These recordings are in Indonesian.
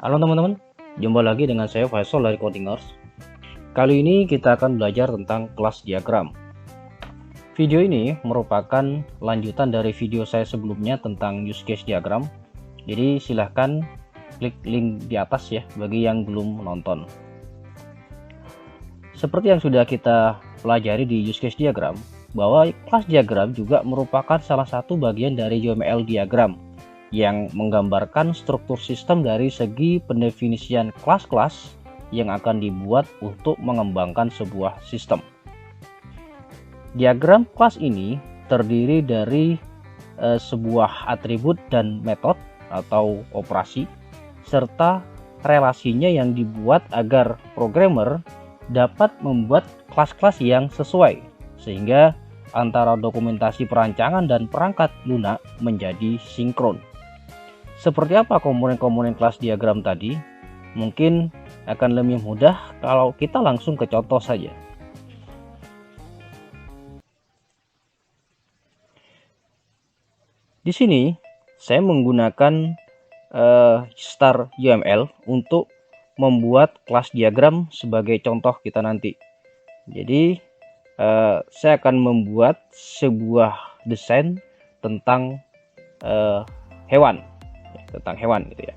Halo teman-teman, jumpa lagi dengan saya Faisal dari Codingers. Kali ini kita akan belajar tentang kelas diagram. Video ini merupakan lanjutan dari video saya sebelumnya tentang use case diagram. Jadi silahkan klik link di atas ya bagi yang belum menonton. Seperti yang sudah kita pelajari di use case diagram, bahwa kelas diagram juga merupakan salah satu bagian dari UML diagram yang menggambarkan struktur sistem dari segi pendefinisian kelas-kelas yang akan dibuat untuk mengembangkan sebuah sistem. Diagram kelas ini terdiri dari sebuah atribut dan metode atau operasi, serta relasinya yang dibuat agar programmer dapat membuat kelas-kelas yang sesuai, sehingga antara dokumentasi perancangan dan perangkat lunak menjadi sinkron. Seperti apa komponen-komponen kelas diagram tadi? Mungkin akan lebih mudah kalau kita langsung ke contoh saja. Di sini saya menggunakan star UML untuk membuat kelas diagram sebagai contoh kita nanti. Jadi saya akan membuat sebuah desain tentang hewan gitu ya.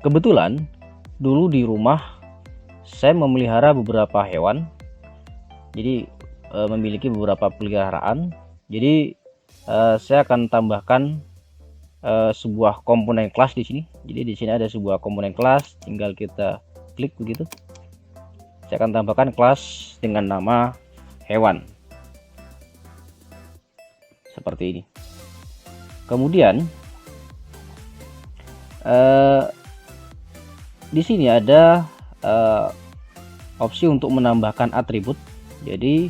Kebetulan dulu di rumah saya memelihara beberapa hewan, jadi memiliki beberapa peliharaan. Jadi saya akan tambahkan sebuah komponen kelas di sini. Jadi di sini ada sebuah komponen kelas, tinggal kita klik begitu. Saya akan tambahkan kelas dengan nama hewan seperti ini. Kemudian di sini ada opsi untuk menambahkan atribut. Jadi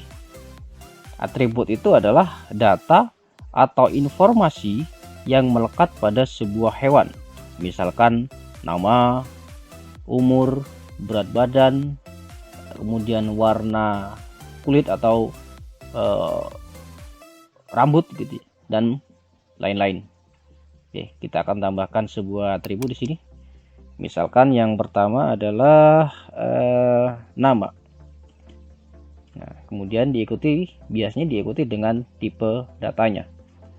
atribut itu adalah data atau informasi yang melekat pada sebuah hewan, misalkan nama, umur, berat badan, kemudian warna kulit atau rambut gitu, dan lain-lain. Oke, kita akan tambahkan sebuah atribut di sini. Misalkan yang pertama adalah nama. Nah, kemudian biasanya diikuti dengan tipe datanya.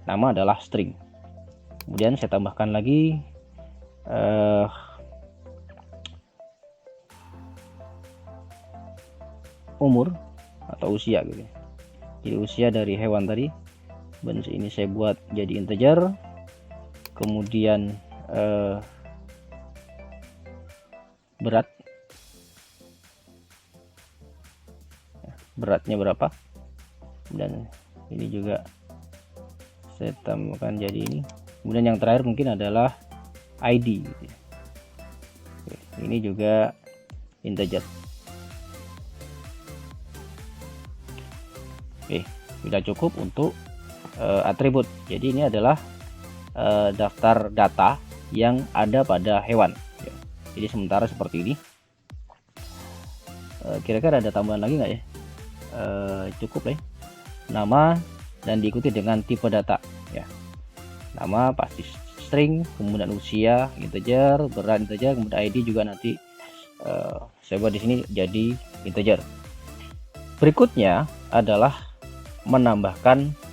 Nama adalah string. Kemudian saya tambahkan lagi umur atau usia gitu. Jadi usia dari hewan tadi. Ini saya buat jadi integer. Kemudian beratnya berapa, dan ini juga saya tambahkan jadi ini. Kemudian yang terakhir mungkin adalah ID gitu. Oke, ini juga integer. Oke, sudah cukup untuk atribut. Jadi ini adalah daftar data yang ada pada hewan. Jadi sementara seperti ini. Kira-kira ada tambahan lagi nggak ya? Cukup ya. Nama dan diikuti dengan tipe data ya. Nama pasti string, kemudian usia integer, berat integer, kemudian ID juga nanti saya buat di sini jadi integer. Berikutnya adalah menambahkan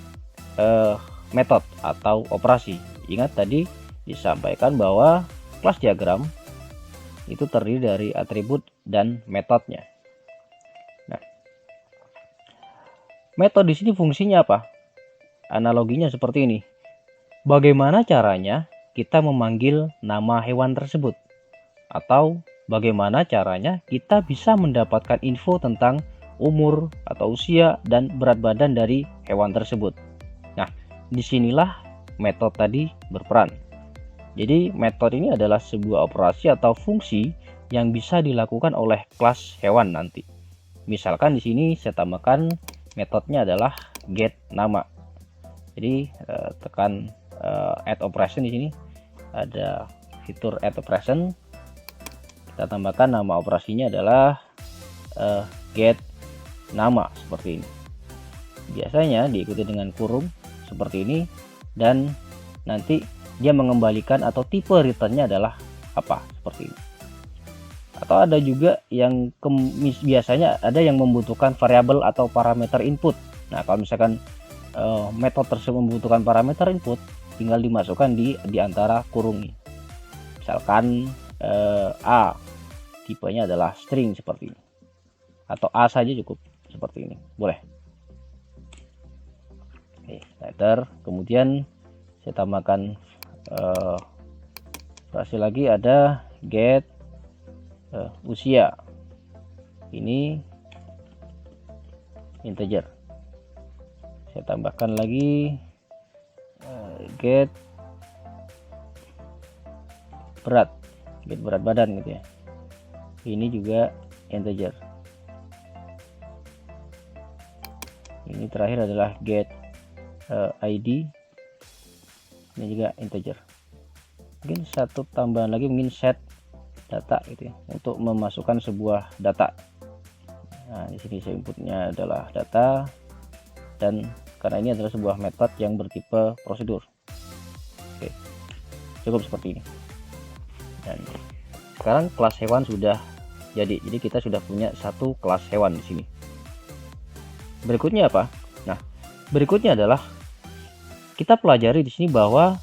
metode atau operasi. Ingat tadi disampaikan bahwa kelas diagram itu terdiri dari atribut dan metodenya. Nah, metode di sini fungsinya apa? Analoginya seperti ini. Bagaimana caranya kita memanggil nama hewan tersebut? Atau bagaimana caranya kita bisa mendapatkan info tentang umur atau usia dan berat badan dari hewan tersebut? Nah, disinilah metode tadi berperan. Jadi metode ini adalah sebuah operasi atau fungsi yang bisa dilakukan oleh kelas hewan nanti. Misalkan di sini saya tambahkan metodenya adalah get nama. Jadi tekan add operation. Di sini ada fitur add operation. Kita tambahkan nama operasinya adalah get nama seperti ini. Biasanya diikuti dengan kurung seperti ini, dan nanti dia mengembalikan atau tipe returnnya adalah apa, seperti ini. Atau ada juga yang biasanya ada yang membutuhkan variabel atau parameter input. Nah, kalau misalkan metode tersebut membutuhkan parameter input, tinggal dimasukkan di antara kurung ini. Misalkan A tipenya adalah string seperti ini, atau A saja cukup seperti ini, boleh. Oke, enter. Kemudian saya tambahkan versi lagi, ada get usia, ini integer. Saya tambahkan lagi get berat badan gitu ya, ini juga integer. Ini terakhir adalah get ID, ini juga integer. Mungkin satu tambahan lagi, mungkin set data gitu ya, untuk memasukkan sebuah data. Nah, di sini saya inputnya adalah data, dan karena ini adalah sebuah metode yang bertipe prosedur. Oke, cukup seperti ini. Dan sekarang kelas hewan sudah jadi kita sudah punya satu kelas hewan di sini. Berikutnya apa? Nah, berikutnya adalah kita pelajari di sini bahwa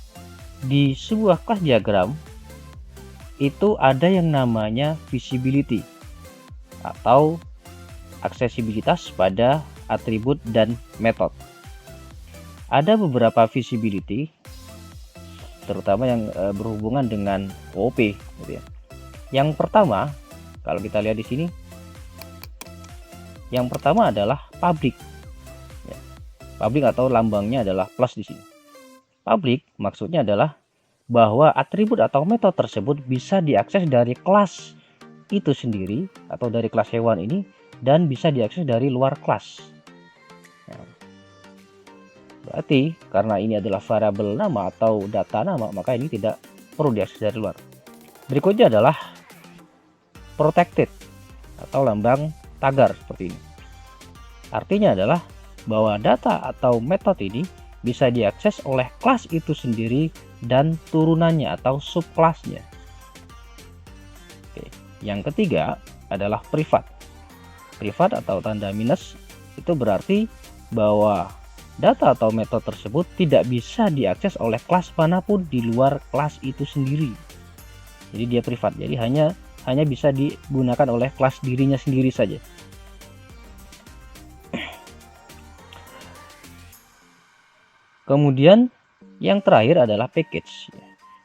di sebuah kelas diagram itu ada yang namanya visibility atau aksesibilitas pada atribut dan metode. Ada beberapa visibility, terutama yang berhubungan dengan OOP gitu ya. Yang pertama, kalau kita lihat di sini, yang pertama adalah public ya. Public atau lambangnya adalah plus di sini. Public maksudnya adalah bahwa atribut atau metode tersebut bisa diakses dari kelas itu sendiri atau dari kelas hewan ini, dan bisa diakses dari luar kelas. Nah, berarti karena ini adalah variabel nama atau data nama, maka ini tidak perlu diakses dari luar. Berikutnya adalah protected atau lambang tagar seperti ini. Artinya adalah bahwa data atau metode ini bisa diakses oleh kelas itu sendiri dan turunannya atau subkelasnya. Oke. Yang ketiga adalah privat. Privat atau tanda minus itu berarti bahwa data atau metode tersebut tidak bisa diakses oleh kelas manapun di luar kelas itu sendiri. Jadi dia privat. Jadi hanya bisa digunakan oleh kelas dirinya sendiri saja. Kemudian yang terakhir adalah package.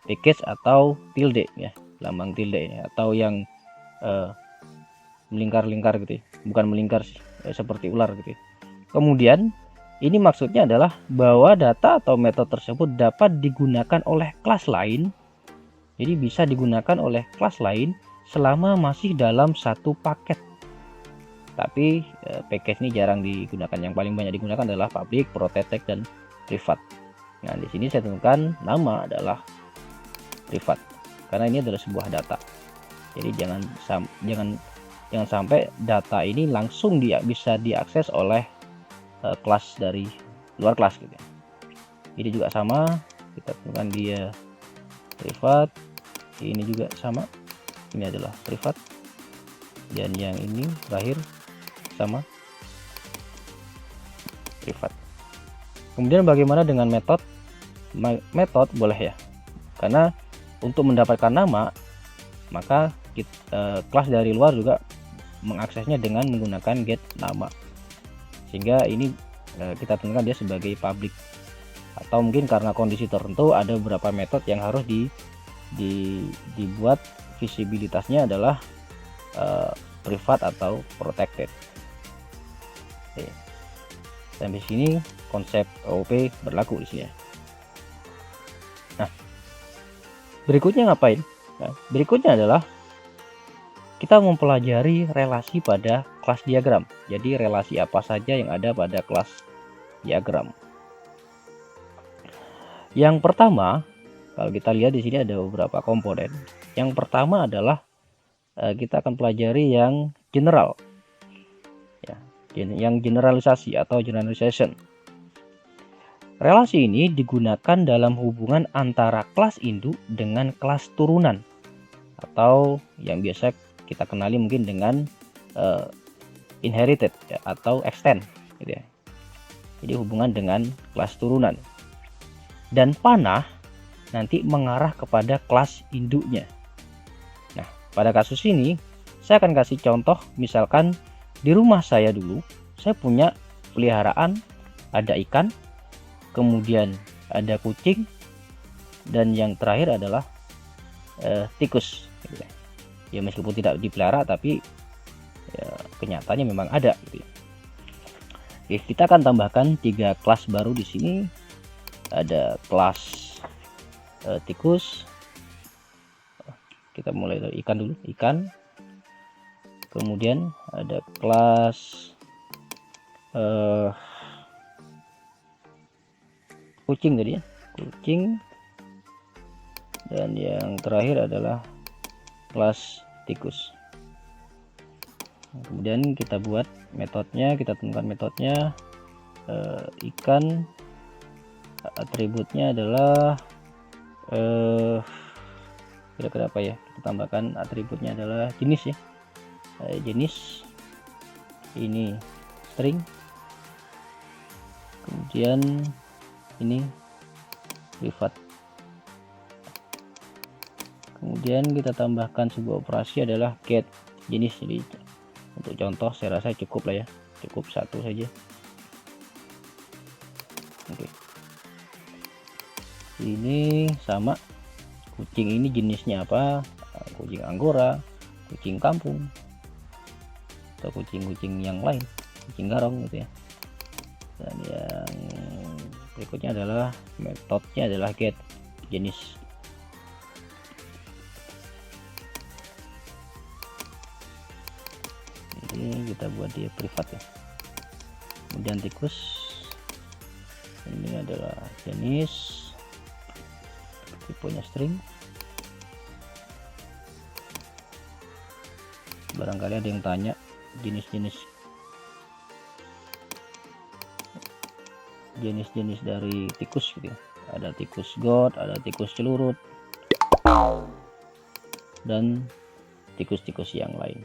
Package atau tilde ya, lambang tilde ya, atau yang melingkar-lingkar gitu ya. Bukan melingkar sih, seperti ular gitu ya. Kemudian ini maksudnya adalah bahwa data atau metode tersebut dapat digunakan oleh kelas lain. Jadi bisa digunakan oleh kelas lain selama masih dalam satu paket. Tapi package ini jarang digunakan. Yang paling banyak digunakan adalah public, protected, dan privat. Nah, di sini saya tentukan nama adalah privat karena ini adalah sebuah data. Jadi jangan sampai data ini langsung bisa diakses oleh kelas dari luar kelas gitu ya. Ini juga sama, kita tentukan dia privat. Ini juga sama, ini adalah privat, dan yang ini terakhir sama, privat. Kemudian bagaimana dengan metode? Metode boleh ya, karena untuk mendapatkan nama maka kelas dari luar juga mengaksesnya dengan menggunakan get nama, sehingga ini kita tentukan dia sebagai public. Atau mungkin karena kondisi tertentu ada beberapa metode yang harus dibuat visibilitasnya adalah privat atau protected. Oke. Sampai sini konsep OOP berlaku di sini. Nah, berikutnya ngapain? Nah, berikutnya adalah kita mempelajari relasi pada kelas diagram. Jadi relasi apa saja yang ada pada kelas diagram. Yang pertama, kalau kita lihat di sini ada beberapa komponen. Yang pertama adalah kita akan pelajari yang general. Yang generalisasi atau generalization. Relasi ini digunakan dalam hubungan antara kelas induk dengan kelas turunan, atau yang biasa kita kenali mungkin dengan inherited ya, atau extend gitu ya. Jadi hubungan dengan kelas turunan. Dan panah nanti mengarah kepada kelas induknya. Nah, pada kasus ini saya akan kasih contoh, misalkan di rumah saya dulu saya punya peliharaan, ada ikan, kemudian ada kucing, dan yang terakhir adalah tikus gitu ya. Ya meskipun tidak dipelihara tapi ya, kenyataannya memang ada gitu ya. Oke, kita akan tambahkan 3 kelas baru di sini. Ada kelas tikus. Kita mulai dari ikan dulu, ikan. Kemudian ada kelas kucing tadi ya, kucing. Dan yang terakhir adalah kelas tikus. Kemudian kita buat metodenya, kita temukan metodenya. Ikan atributnya adalah kira-kira apa ya, kita tambahkan atributnya adalah jenis ya, jenis ini string, kemudian ini privat. Kemudian kita tambahkan sebuah operasi adalah get jenis. Jadi untuk contoh saya rasa cukup lah ya, cukup satu saja. Oke, ini sama, kucing ini jenisnya apa, kucing Anggora, kucing kampung, atau kucing-kucing yang lain, kucing garong gitu ya. Dan yang berikutnya adalah metodenya adalah get jenis. Ini kita buat dia privat ya. Kemudian tikus ini adalah jenis, tipenya string. Barangkali ada yang tanya jenis-jenis dari tikus gitu ya. Ada tikus got, ada tikus celurut, dan tikus-tikus yang lain.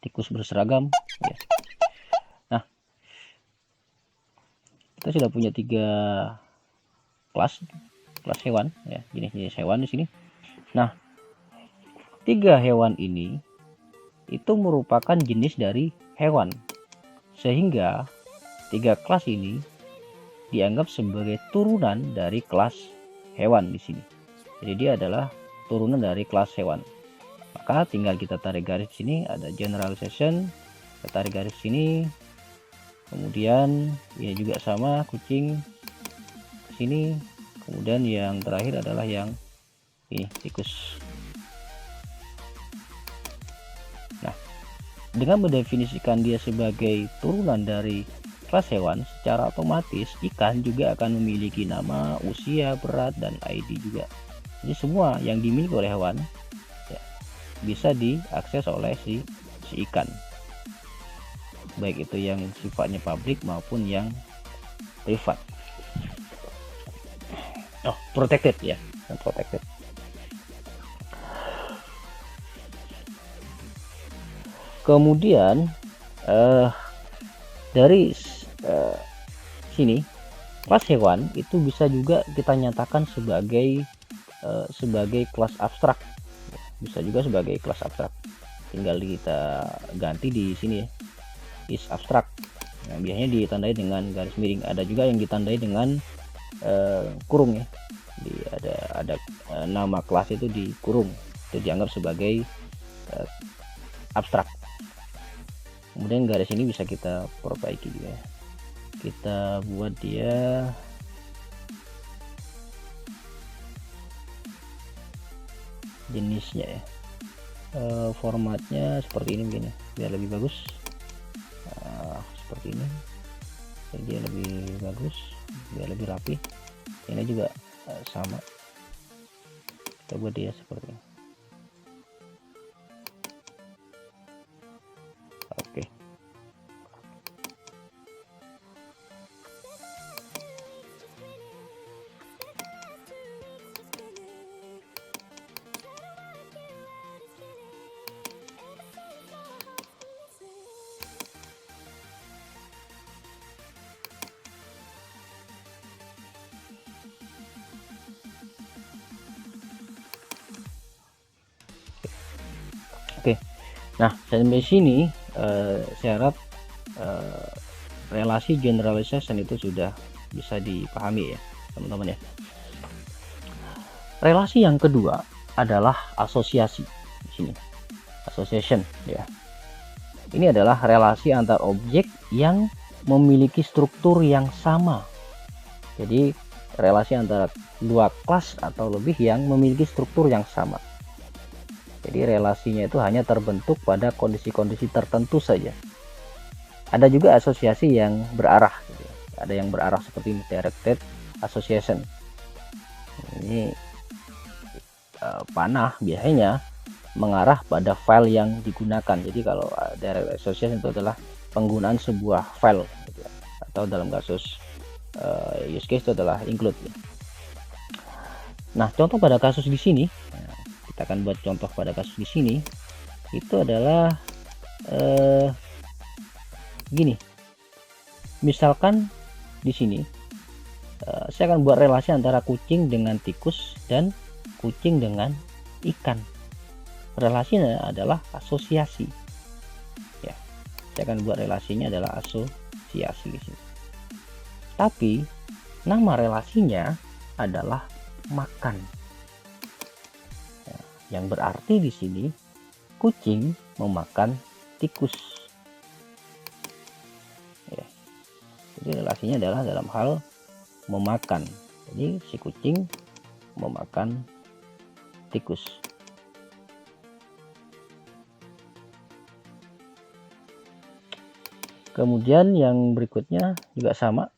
Tikus berseragam ya. Nah, kita sudah punya 3 kelas hewan ya, jenis-jenis hewan di sini. Nah, 3 hewan ini itu merupakan jenis dari hewan, sehingga 3 kelas ini dianggap sebagai turunan dari kelas hewan di sini. Jadi dia adalah turunan dari kelas hewan. Maka tinggal kita tarik garis di sini, ada generalization, kita tarik garis sini. Kemudian ini juga sama, kucing sini. Kemudian yang terakhir adalah yang ini, tikus. Nah, dengan mendefinisikan dia sebagai turunan dari kelas hewan, secara otomatis ikan juga akan memiliki nama, usia, berat, dan ID juga. Jadi semua yang dimiliki oleh hewan ya, bisa diakses oleh si ikan, baik itu yang sifatnya publik maupun yang privat. Oh, protected ya, protected. Kemudian dari sini kelas hewan itu bisa juga kita nyatakan sebagai kelas abstrak, bisa juga sebagai kelas abstrak. Tinggal kita ganti di sini ya, is abstrak. Nah, biasanya ditandai dengan garis miring. Ada juga yang ditandai dengan kurung ya. Ada nama kelas itu dikurung, itu dianggap sebagai abstrak. Kemudian garis ini bisa kita perbaiki juga. Kita buat dia jenisnya ya, formatnya seperti ini mungkin ya, biar lebih bagus. Seperti ini biar dia lebih bagus, biar lebih rapi. Ini juga sama, kita buat dia seperti ini. Nah, sampai sini saya harap relasi generalization itu sudah bisa dipahami ya, teman-teman ya. Relasi yang kedua adalah asosiasi. Di sini, association ya. Ini adalah relasi antar objek yang memiliki struktur yang sama. Jadi relasi antara dua kelas atau lebih yang memiliki struktur yang sama. Jadi relasinya itu hanya terbentuk pada kondisi-kondisi tertentu saja. Ada juga asosiasi yang berarah, gitu. Ada yang berarah seperti directed association. Ini panah biasanya mengarah pada file yang digunakan. Jadi kalau direct association itu adalah penggunaan sebuah file, gitu ya. Atau dalam kasus use case itu adalah include. Nah, contoh pada kasus di sini, kita akan buat contoh pada kasus di sini itu adalah gini. Misalkan di sini saya akan buat relasi antara kucing dengan tikus dan kucing dengan ikan. Relasinya adalah asosiasi. Ya, saya akan buat relasinya adalah asosiasi di sini. Tapi nama relasinya adalah makan. Ya, yang berarti di sini kucing memakan tikus. Ya, jadi relasinya adalah dalam hal memakan. Jadi si kucing memakan tikus. Kemudian yang berikutnya juga sama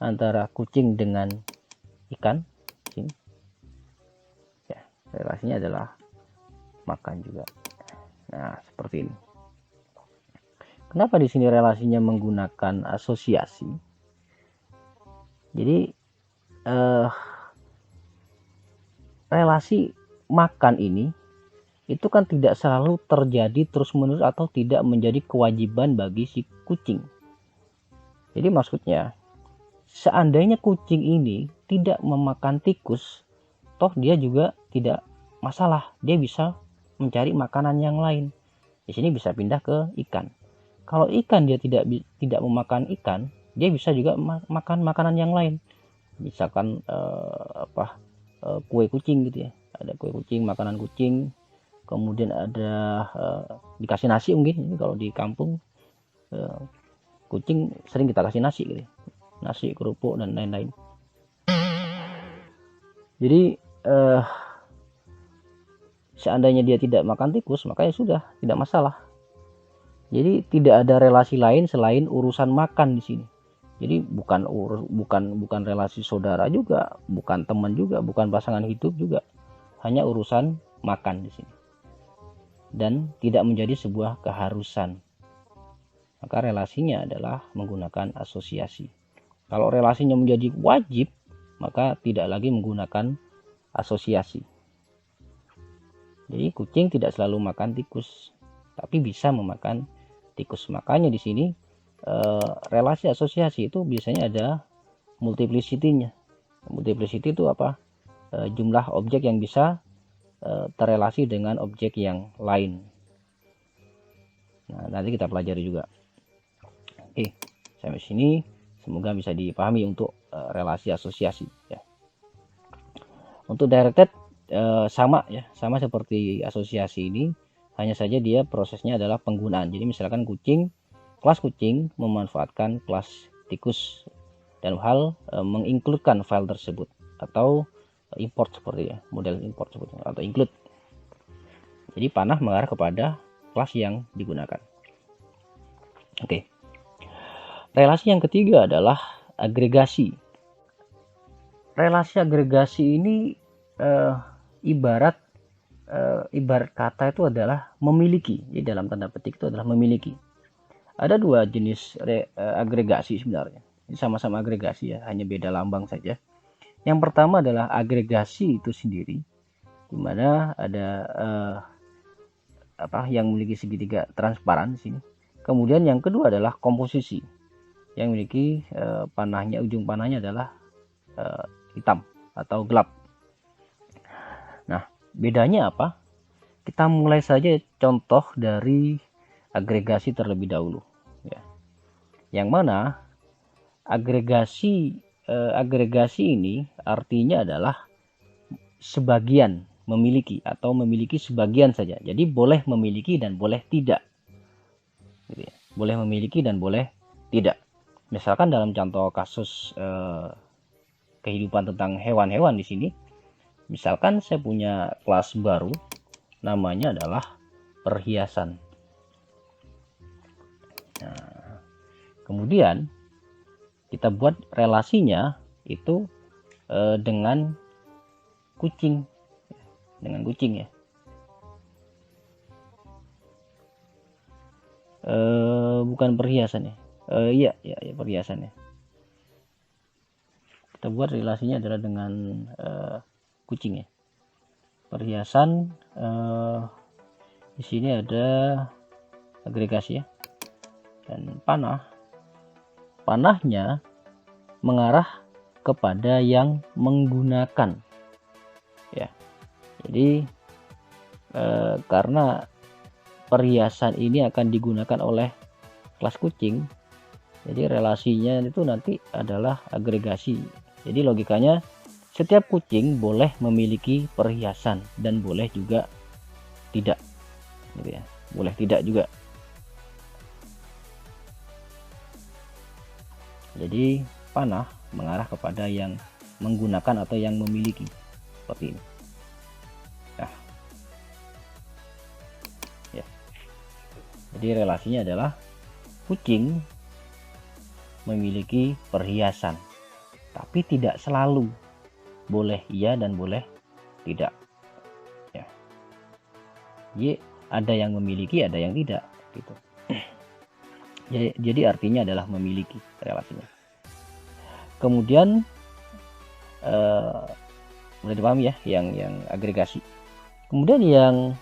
antara kucing dengan ikan. Ya, relasinya adalah makan juga. Nah, seperti ini. Kenapa di sini relasinya menggunakan asosiasi? Jadi relasi makan ini itu kan tidak selalu terjadi terus-menerus atau tidak menjadi kewajiban bagi si kucing. Jadi maksudnya, seandainya kucing ini tidak memakan tikus, toh dia juga tidak masalah, dia bisa mencari makanan yang lain. Di sini bisa pindah ke ikan. Kalau ikan dia tidak memakan ikan, dia bisa juga makan makanan yang lain. Misalkan kue kucing gitu ya. Ada kue kucing, makanan kucing. Kemudian ada dikasih nasi mungkin. Ini kalau di kampung kucing sering kita kasih nasi gitu. Nasi, kerupuk dan lain-lain. Jadi seandainya dia tidak makan tikus, maka ya sudah, tidak masalah. Jadi tidak ada relasi lain selain urusan makan di sini. Jadi bukan relasi saudara juga, bukan teman juga, bukan pasangan hidup juga. Hanya urusan makan di sini. Dan tidak menjadi sebuah keharusan. Maka relasinya adalah menggunakan asosiasi. Kalau relasinya menjadi wajib, maka tidak lagi menggunakan asosiasi. Jadi kucing tidak selalu makan tikus, tapi bisa memakan tikus. Makanya di sini relasi asosiasi itu biasanya ada multiplicity-nya. Multiplicity itu apa? Jumlah objek yang bisa terrelasi dengan objek yang lain. Nah, nanti kita pelajari juga. Oke, sampai sini semoga bisa dipahami untuk relasi asosiasi ya. Untuk directed sama ya, sama seperti asosiasi ini, hanya saja dia prosesnya adalah penggunaan. Jadi misalkan kelas kucing memanfaatkan kelas tikus dan hal mengincludekan file tersebut atau import seperti ya, model import seperti atau include. Jadi panah mengarah kepada kelas yang digunakan. Oke. Relasi yang ketiga adalah agregasi. Relasi agregasi ini ibarat kata itu adalah memiliki. Jadi dalam tanda petik itu adalah memiliki. Ada dua jenis agregasi sebenarnya. Ini sama-sama agregasi ya, hanya beda lambang saja. Yang pertama adalah agregasi itu sendiri, di mana ada yang memiliki segitiga transparan di sini. Kemudian yang kedua adalah komposisi, yang memiliki ujung panahnya adalah hitam atau gelap. Nah, bedanya apa? Kita mulai saja contoh dari agregasi terlebih dahulu, ya. Yang mana agregasi ini artinya adalah sebagian memiliki atau memiliki sebagian saja. Jadi boleh memiliki dan boleh tidak. Gitu ya. Boleh memiliki dan boleh tidak. Misalkan dalam contoh kasus kehidupan tentang hewan-hewan di sini, misalkan saya punya kelas baru, namanya adalah perhiasan. Nah, kemudian kita buat relasinya itu dengan kucing, ya. Bukan perhiasan ya. Iya, perhiasan ya. Kita buat relasinya adalah dengan kucing ya. Perhiasan di sini ada agregasi ya. Dan panahnya mengarah kepada yang menggunakan ya. Jadi karena perhiasan ini akan digunakan oleh kelas kucing, jadi relasinya itu nanti adalah agregasi. Jadi logikanya setiap kucing boleh memiliki perhiasan dan boleh juga tidak, gitu ya. Boleh tidak juga. Jadi panah mengarah kepada yang menggunakan atau yang memiliki, seperti ini. Nah, ya. Jadi relasinya adalah kucing memiliki perhiasan, tapi tidak selalu. Boleh iya dan boleh tidak. Ya. Jadi ada yang memiliki, ada yang tidak, gitu. Jadi artinya adalah memiliki relasinya. Kemudian udah dipahami ya yang agregasi. Kemudian yang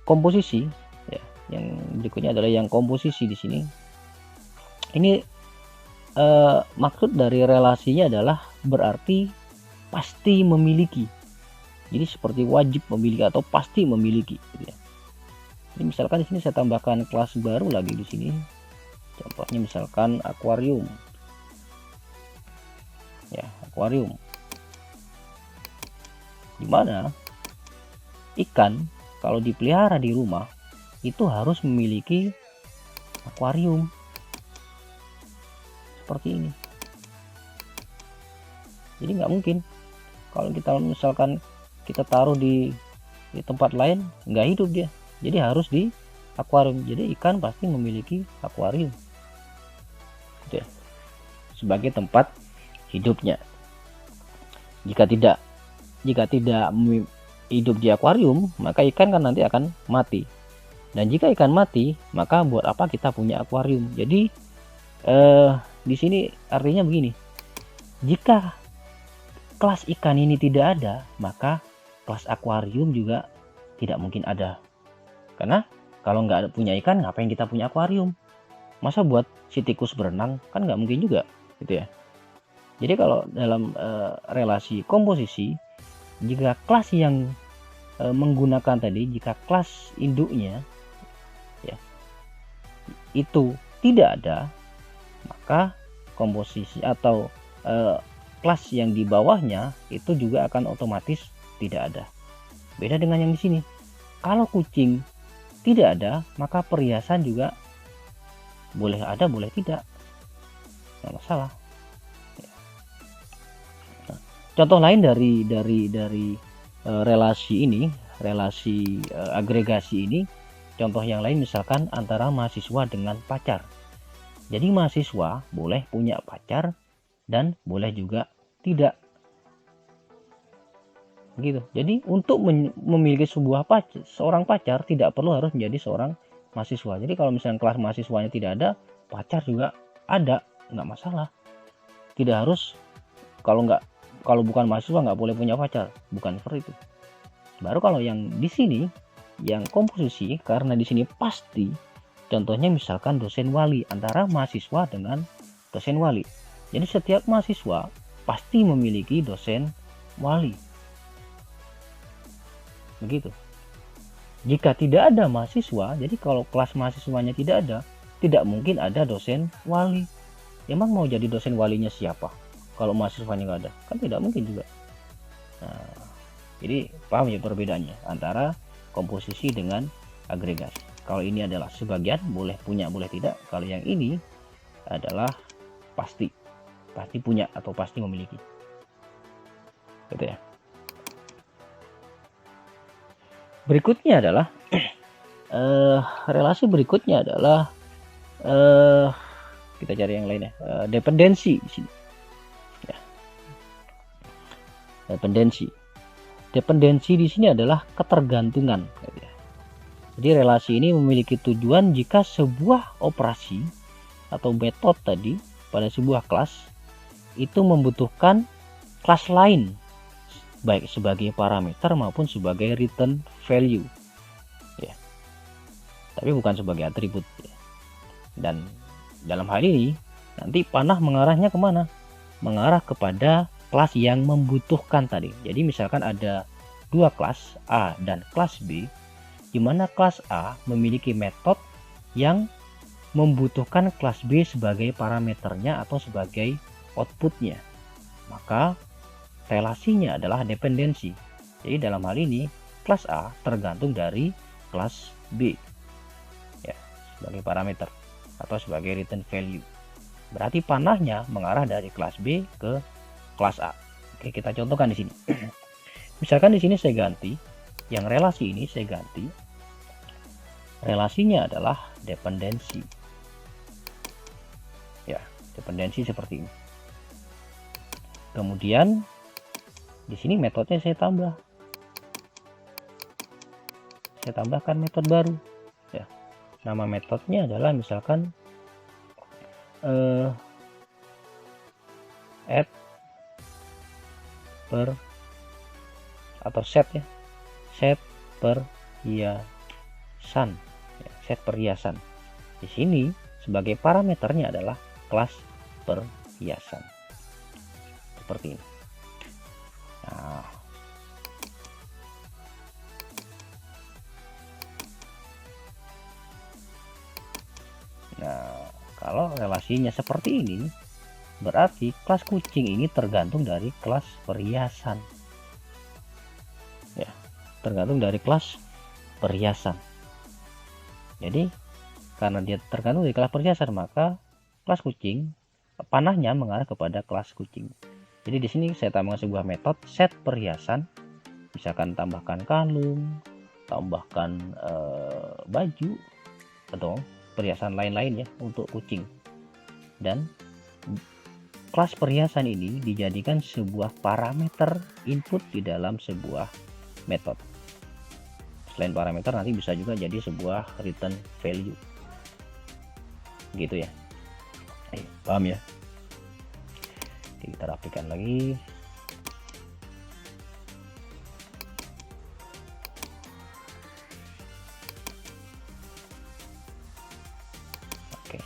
komposisi ya, yang berikutnya adalah yang komposisi di sini. Ini maksud dari relasinya adalah berarti pasti memiliki. Jadi seperti wajib memiliki atau pasti memiliki, gitu ya. Jadi misalkan di sini saya tambahkan kelas baru lagi di sini. Contohnya misalkan akuarium. Ya, akuarium. Dimana ikan kalau dipelihara di rumah itu harus memiliki akuarium seperti ini. Jadi nggak mungkin kalau kita misalkan kita taruh di tempat lain nggak hidup dia. Jadi harus di akuarium. Jadi ikan pasti memiliki akuarium, gitu ya, sebagai tempat hidupnya. Jika tidak hidup di akuarium, maka ikan kan nanti akan mati. Dan jika ikan mati, maka buat apa kita punya akuarium? Jadi di sini artinya begini. Jika kelas ikan ini tidak ada, maka kelas akuarium juga tidak mungkin ada. Karena kalau nggak punya ikan, ngapain kita punya akuarium? Masa buat si tikus berenang? Kan nggak mungkin juga, gitu ya. Jadi kalau dalam relasi komposisi, jika kelas yang menggunakan tadi, jika kelas induknya ya itu tidak ada, maka komposisi atau kelas yang di bawahnya itu juga akan otomatis tidak ada. Beda dengan yang di sini. Kalau kucing tidak ada, maka perhiasan juga boleh ada, boleh tidak, nggak masalah. Nah, contoh lain dari relasi ini, relasi agregasi ini, contoh yang lain misalkan antara mahasiswa dengan pacar. Jadi mahasiswa boleh punya pacar dan boleh juga tidak, gitu. Jadi untuk memiliki seorang pacar tidak perlu harus menjadi seorang mahasiswa. Jadi kalau misalnya kelas mahasiswanya tidak ada, pacar juga ada, nggak masalah. Tidak harus kalau bukan mahasiswa nggak boleh punya pacar, bukan seperti itu. Baru kalau yang di sini yang komposisi, karena di sini pasti, contohnya misalkan dosen wali, antara mahasiswa dengan dosen wali. Jadi setiap mahasiswa pasti memiliki dosen wali. Begitu. Jika tidak ada mahasiswa, jadi kalau kelas mahasiswanya tidak ada, tidak mungkin ada dosen wali. Emang mau jadi dosen walinya siapa kalau mahasiswanya nggak ada? Kan tidak mungkin juga. Nah, jadi paham ya perbedaannya antara komposisi dengan agregasi. Kalau ini adalah sebagian, boleh punya boleh tidak. Kalau yang ini adalah pasti punya atau pasti memiliki, gitu ya. Berikutnya adalah relasi berikutnya adalah kita cari yang lain ya, dependensi di sini. Ya. Dependensi di sini adalah ketergantungan. Gitu ya. Jadi relasi ini memiliki tujuan jika sebuah operasi atau metode tadi pada sebuah kelas itu membutuhkan kelas lain, baik sebagai parameter maupun sebagai return value ya, tapi bukan sebagai atribut ya. Dan dalam hal ini nanti panah mengarahnya kemana? Mengarah kepada kelas yang membutuhkan tadi. Jadi misalkan ada dua kelas A dan kelas B, di mana kelas A memiliki metode yang membutuhkan kelas B sebagai parameternya atau sebagai outputnya, maka relasinya adalah dependensi. Jadi dalam hal ini kelas A tergantung dari kelas B ya, sebagai parameter atau sebagai return value. Berarti panahnya mengarah dari kelas B ke kelas A. Oke, kita contohkan di sini. Misalkan di sini saya ganti, yang relasi ini saya ganti, relasinya adalah dependensi. Ya, dependensi seperti ini. Kemudian di sini metodenya saya tambahkan metode baru ya. Nama metodenya adalah misalkan add per atau set ya, set perhiasan ya, set perhiasan. Di sini sebagai parameternya adalah kelas perhiasan seperti ini. Nah, kalau relasinya seperti ini, berarti kelas kucing ini tergantung dari kelas perhiasan. Ya, tergantung dari kelas perhiasan. Jadi, karena dia tergantung dari kelas perhiasan, maka kelas kucing panahnya mengarah kepada kelas kucing. Jadi di sini saya tambahkan sebuah metode set perhiasan, misalkan tambahkan kalung, tambahkan baju atau perhiasan lain-lain ya untuk kucing. Dan kelas perhiasan ini dijadikan sebuah parameter input di dalam sebuah metode. Selain parameter nanti bisa juga jadi sebuah return value. Gitu ya. Paham ya? Kita rapikan lagi. Oke.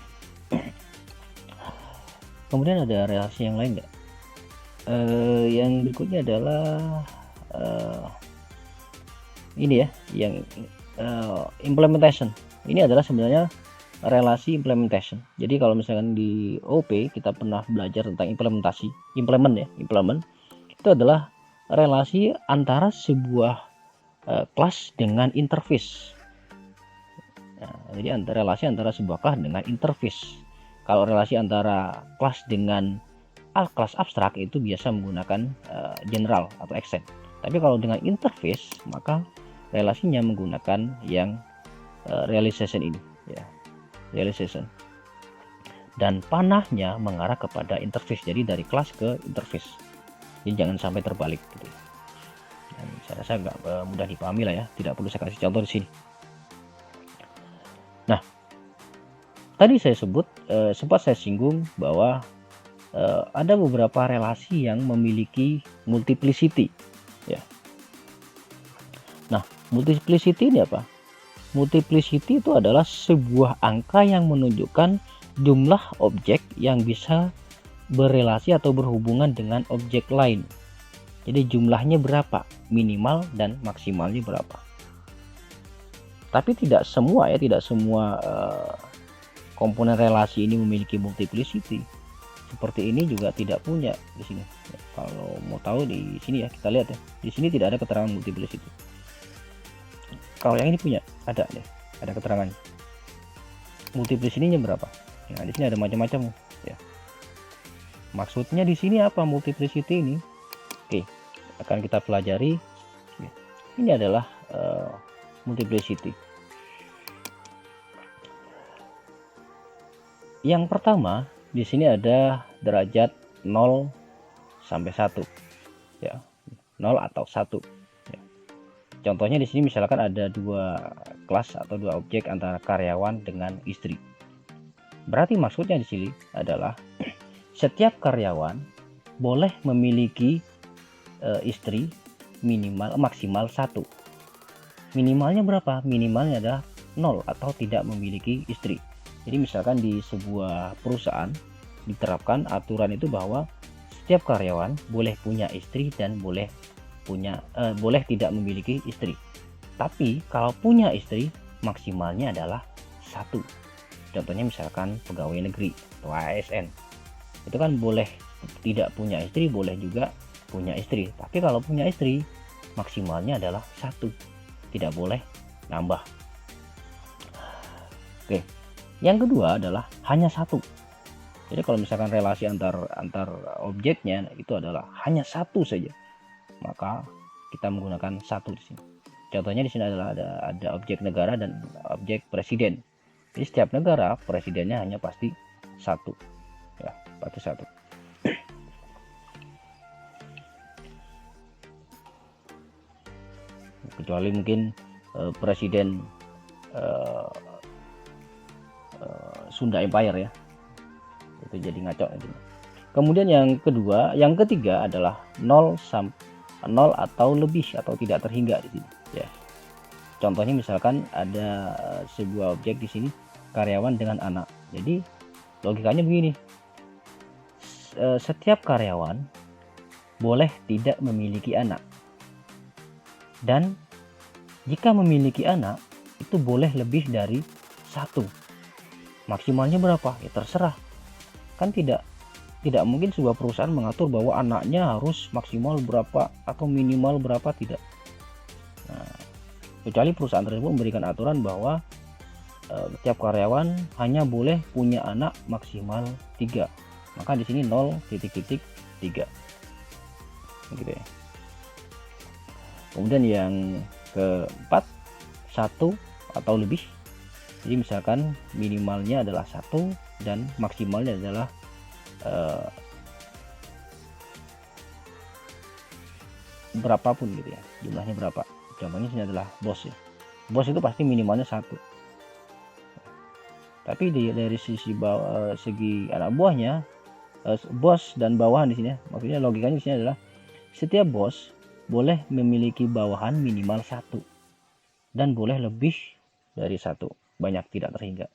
Kemudian ada relasi yang lain nggak? Yang berikutnya adalah ini ya, yang implementation. Ini adalah sebenarnya relasi implementation. Jadi kalau misalkan di OP kita pernah belajar tentang implement itu adalah relasi antara sebuah kelas dengan interface. Nah, jadi relasi antara sebuah kelas dengan interface. Kalau relasi antara kelas dengan kelas abstrak itu biasa menggunakan general atau extend. Tapi kalau dengan interface maka relasinya menggunakan yang realization ini ya. Realization, dan panahnya mengarah kepada interface, jadi dari kelas ke interface, jadi jangan sampai terbalik gitu. Dan saya rasa agak mudah dipahami lah ya, tidak perlu saya kasih contoh di sini. Nah, tadi saya sempat saya singgung bahwa ada beberapa relasi yang memiliki multiplicity ya. Nah, multiplicity ini apa? Multiplicity itu adalah sebuah angka yang menunjukkan jumlah objek yang bisa berelasi atau berhubungan dengan objek lain. Jadi jumlahnya berapa, minimal dan maksimalnya berapa. Tapi tidak semua ya, tidak semua komponen relasi ini memiliki multiplicity. Seperti ini juga tidak punya di sini. Kalau mau tahu di sini ya, kita lihat ya. Di sini tidak ada keterangan multiplicity. Kalau yang ini punya, ada deh, ada keterangan. Multiplicity-nya berapa? Ya, di sini ada macam-macam ya. Maksudnya di sini apa multiplicity ini? Oke, akan kita pelajari. Ini adalah multiplicity. Yang pertama, di sini ada derajat 0 sampai 1 ya, 0 atau 1 ya. Contohnya di sini misalkan ada dua kelas atau dua objek antara karyawan dengan istri. Berarti maksudnya di sini adalah setiap karyawan boleh memiliki istri maksimal 1. Minimalnya berapa? Minimalnya adalah 0 atau tidak memiliki istri. Jadi misalkan di sebuah perusahaan diterapkan aturan itu bahwa setiap karyawan boleh punya istri dan boleh tidak memiliki istri. Tapi kalau punya istri maksimalnya adalah 1. Contohnya misalkan pegawai negeri atau ASN. Itu kan boleh tidak punya istri, boleh juga punya istri. Tapi kalau punya istri maksimalnya adalah 1. Tidak boleh nambah. Oke. Yang kedua adalah hanya 1. Jadi kalau misalkan relasi antar objeknya itu adalah hanya 1 saja, maka kita menggunakan 1 di sini. Contohnya di sini adalah ada objek negara dan objek presiden. Jadi setiap negara presidennya hanya pasti 1. Ya, pasti 1. Kecuali mungkin presiden Sunda Empire ya, itu jadi ngaco. Kemudian yang ketiga adalah 0 atau lebih atau tidak terhingga di sini ya. Contohnya misalkan ada sebuah objek di sini karyawan dengan anak. Jadi logikanya begini, setiap karyawan boleh tidak memiliki anak, dan jika memiliki anak itu boleh lebih dari 1. Maksimalnya berapa? Ya terserah. Kan tidak mungkin sebuah perusahaan mengatur bahwa anaknya harus maksimal berapa atau minimal berapa, tidak. Nah, kecuali perusahaan tersebut memberikan aturan bahwa setiap karyawan hanya boleh punya anak maksimal 3. Maka di sini 0,3. Gitu ya. Kemudian yang keempat, 1 atau lebih. Jadi misalkan minimalnya adalah 1 dan maksimalnya adalah berapapun gitu ya, jumlahnya berapa. Contohnya sini adalah bos ya. Bos itu pasti minimalnya 1. Tapi dari segi anak buahnya, bos dan bawahan di sini ya, maksudnya logikanya di sini adalah setiap bos boleh memiliki bawahan minimal 1 dan boleh lebih dari 1. Banyak tidak terhingga.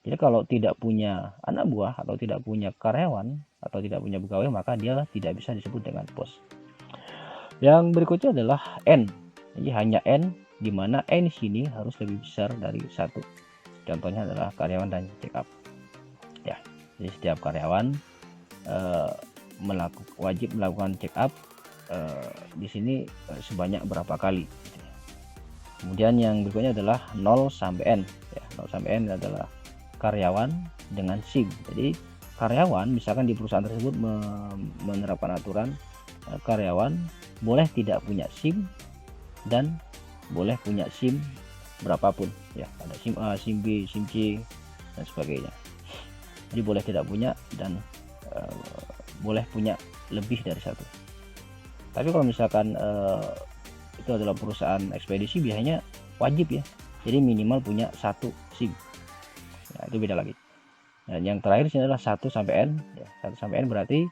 Jadi kalau tidak punya anak buah atau tidak punya karyawan atau tidak punya pegawai, maka dia tidak bisa disebut dengan bos. Yang berikutnya adalah N. Jadi hanya N, di mana N di sini harus lebih besar dari 1. Contohnya adalah karyawan dan check up. Ya, jadi setiap karyawan wajib melakukan check up di sini sebanyak berapa kali. Kemudian yang berikutnya adalah 0 sampai N ya. 0 sampai N adalah karyawan dengan SIM. Jadi karyawan misalkan di perusahaan tersebut menerapkan aturan karyawan boleh tidak punya SIM dan boleh punya SIM berapapun ya. Ada SIM A, SIM B, SIM C dan sebagainya. Jadi boleh tidak punya dan boleh punya lebih dari 1. Tapi kalau misalkan itu adalah perusahaan ekspedisi, biasanya wajib ya, jadi minimal punya 1 SIM. Nah, itu beda lagi. Dan yang terakhir sini adalah 1 sampai N ya. 1 sampai N berarti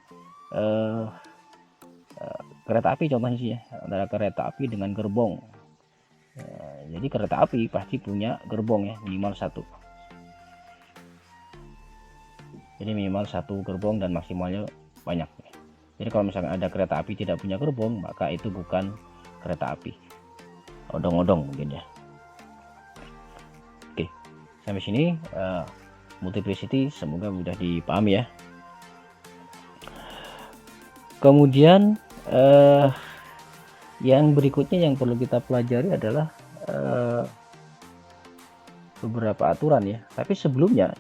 kereta api contohnya sih ya, antara kereta api dengan gerbong. Jadi kereta api pasti punya gerbong ya, minimal 1. Jadi minimal 1 gerbong dan maksimalnya banyak ya. Jadi kalau misalkan ada kereta api tidak punya gerbong, maka itu bukan kereta api. Odong-odong mungkin ya. Oke, sampai sini multiplicity semoga mudah dipahami ya. Kemudian yang berikutnya yang perlu kita pelajari adalah beberapa aturan ya. Tapi sebelumnya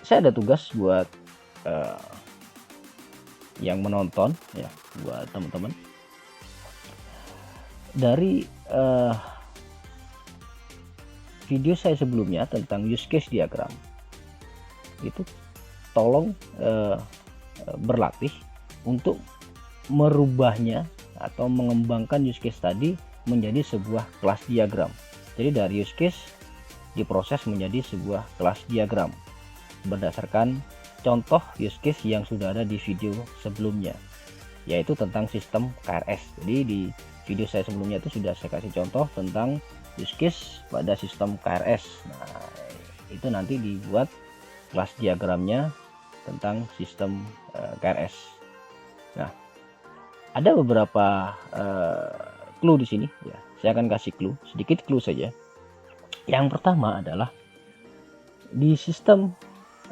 saya ada tugas buat yang menonton ya, buat teman-teman. Dari video saya sebelumnya tentang use case diagram, itu tolong berlatih untuk merubahnya atau mengembangkan use case tadi menjadi sebuah kelas diagram. Jadi dari use case diproses menjadi sebuah kelas diagram berdasarkan contoh use case yang sudah ada di video sebelumnya, yaitu tentang sistem KRS. Jadi di video saya sebelumnya itu sudah saya kasih contoh tentang use case pada sistem KRS. Nah, itu nanti dibuat kelas diagramnya tentang sistem KRS. Nah, ada beberapa clue di sini ya. Saya akan kasih clue, sedikit clue saja. Yang pertama adalah di sistem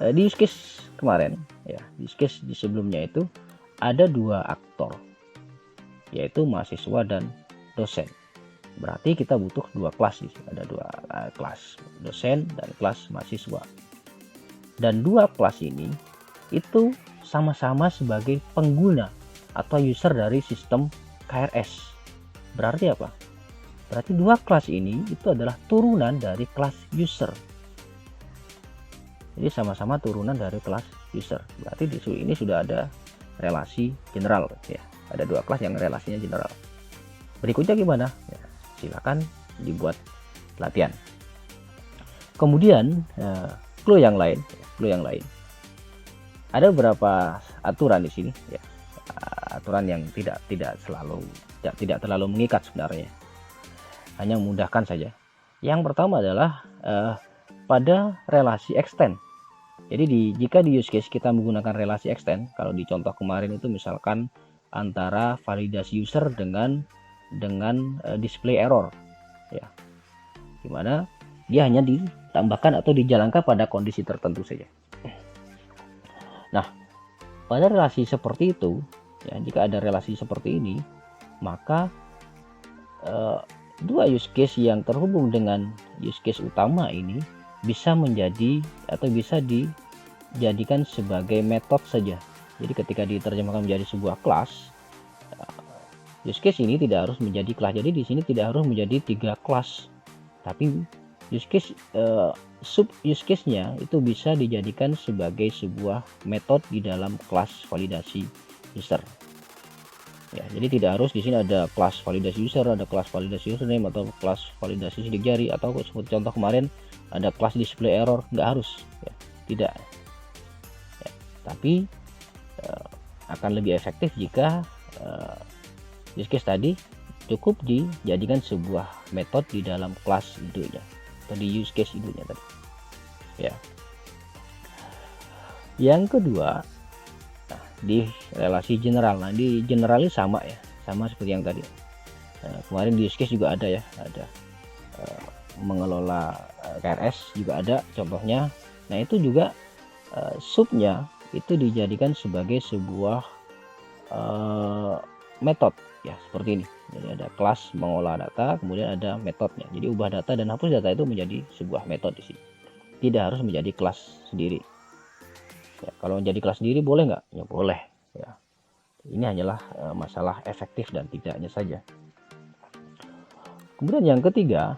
di use case kemarin ya, di use case di sebelumnya itu ada dua aktor, yaitu mahasiswa dan dosen. Berarti kita butuh dua kelas di sini. Ada dua kelas, dosen dan kelas mahasiswa. Dan dua kelas ini itu sama-sama sebagai pengguna atau user dari sistem KRS. Berarti apa? Berarti dua kelas ini itu adalah turunan dari kelas user. Jadi sama-sama turunan dari kelas user. Berarti di ini sudah ada relasi general ya. Ada dua kelas yang relasinya general. Berikutnya gimana? Ya, silakan dibuat latihan. Kemudian clue yang lain. Ada beberapa aturan di sini ya. Aturan yang tidak terlalu mengikat sebenarnya. Hanya memudahkan saja. Yang pertama adalah pada relasi extend. Jadi jika di use case kita menggunakan relasi extend, kalau di contoh kemarin itu misalkan antara validasi user dengan display error ya, dimana dia hanya ditambahkan atau dijalankan pada kondisi tertentu saja. Nah, pada relasi seperti itu ya, jika ada relasi seperti ini, maka dua use case yang terhubung dengan use case utama ini bisa menjadi atau bisa dijadikan sebagai metode saja. Jadi ketika diterjemahkan menjadi sebuah kelas, use case ini tidak harus menjadi kelas. Jadi di sini tidak harus menjadi 3 kelas, tapi use case sub use case-nya itu bisa dijadikan sebagai sebuah metode di dalam kelas validasi user. Ya, jadi tidak harus di sini ada kelas validasi user, ada kelas validasi username atau kelas validasi sidik jari, atau seperti contoh kemarin ada kelas display error, nggak harus ya, tidak ya, tapi akan lebih efektif jika use case tadi cukup dijadikan sebuah metode di dalam kelas indunya atau di use case indunya tadi ya. Yang kedua, di relasi general. Nah, di general ini sama ya, sama seperti yang tadi. Kemarin di use case juga ada ya, ada mengelola KRS juga ada contohnya. Nah, itu juga subnya itu dijadikan sebagai sebuah metode ya, seperti ini. Jadi ada kelas mengolah data, kemudian ada metodenya. Jadi ubah data dan hapus data itu menjadi sebuah metode di sini. Tidak harus menjadi kelas sendiri. Ya, kalau menjadi kelas sendiri boleh nggak? Ya boleh. Ya. Ini hanyalah masalah efektif dan tidaknya saja. Kemudian yang ketiga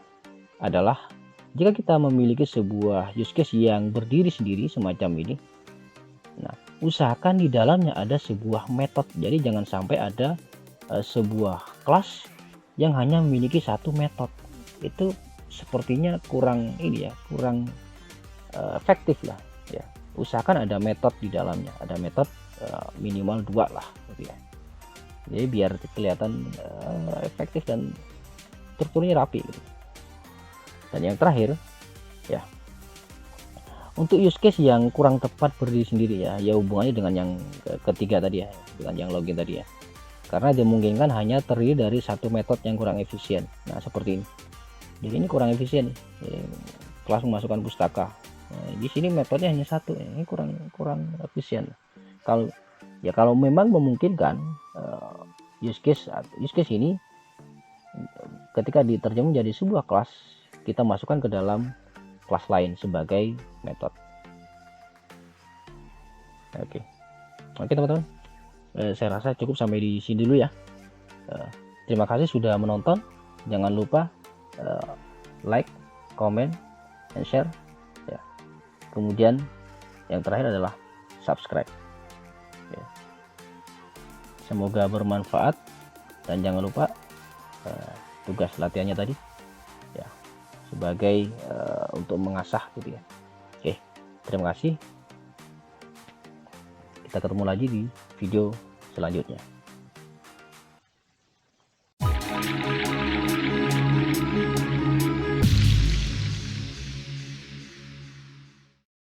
adalah jika kita memiliki sebuah use case yang berdiri sendiri semacam ini, nah usahakan di dalamnya ada sebuah metode. Jadi jangan sampai ada sebuah kelas yang hanya memiliki satu metode. Itu sepertinya kurang ini ya, kurang efektif lah ya. Usahakan ada metode di dalamnya, ada metode minimal 2 lah gitu ya. Jadi biar kelihatan efektif dan strukturnya rapi gitu. Dan yang terakhir ya, Untuk use case yang kurang tepat berdiri sendiri ya hubungannya dengan yang ketiga tadi ya, dengan yang login tadi ya. Karena dimungkinkan hanya terdiri dari satu metode yang kurang efisien. Nah, seperti ini. Jadi ini kurang efisien. Kelas memasukkan pustaka. Nah, di sini metodenya hanya satu. Ini kurang efisien. Kalau memang memungkinkan use case ini ketika diterjemah menjadi sebuah kelas, kita masukkan ke dalam kelas lain sebagai metode. Oke teman-teman, saya rasa cukup sampai di sini dulu ya. Terima kasih sudah menonton. Jangan lupa like, comment, dan share ya. Kemudian yang terakhir adalah subscribe ya. Semoga bermanfaat, dan jangan lupa tugas latihannya tadi ya, sebagai untuk mengasah gitu ya. Oke, terima kasih. Kita ketemu lagi di video selanjutnya.